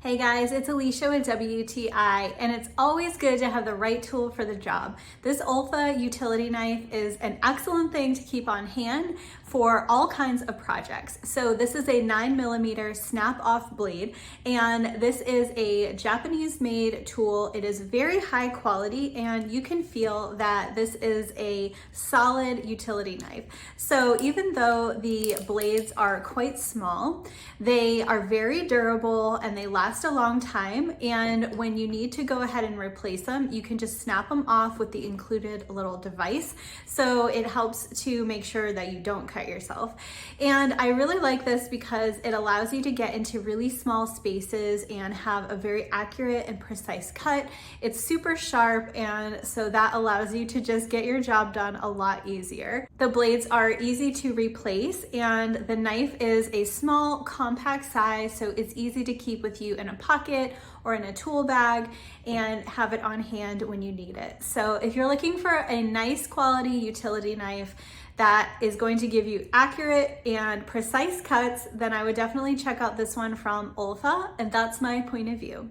Hey guys, it's Alicia with WTI, and it's always good to have the right tool for the job. This OLFA utility knife is an excellent thing to keep on hand for all kinds of projects. So this is a 9mm snap-off blade, and this is a Japanese-made tool. It is very high quality, and you can feel that this is a solid utility knife. So even though the blades are quite small, they are very durable and they last a long time, and when you need to go ahead and replace them, you can just snap them off with the included little device. So it helps to make sure that you don't cut yourself. And I really like this because it allows you to get into really small spaces and have a very accurate and precise cut. It's super sharp, and so that allows you to just get your job done a lot easier. The blades are easy to replace, and the knife is a small, compact size, so it's easy to keep with you in a pocket or in a tool bag and have it on hand when you need it. So if you're looking for a nice quality utility knife that is going to give you accurate and precise cuts, then I would definitely check out this one from OLFA, and that's my point of view.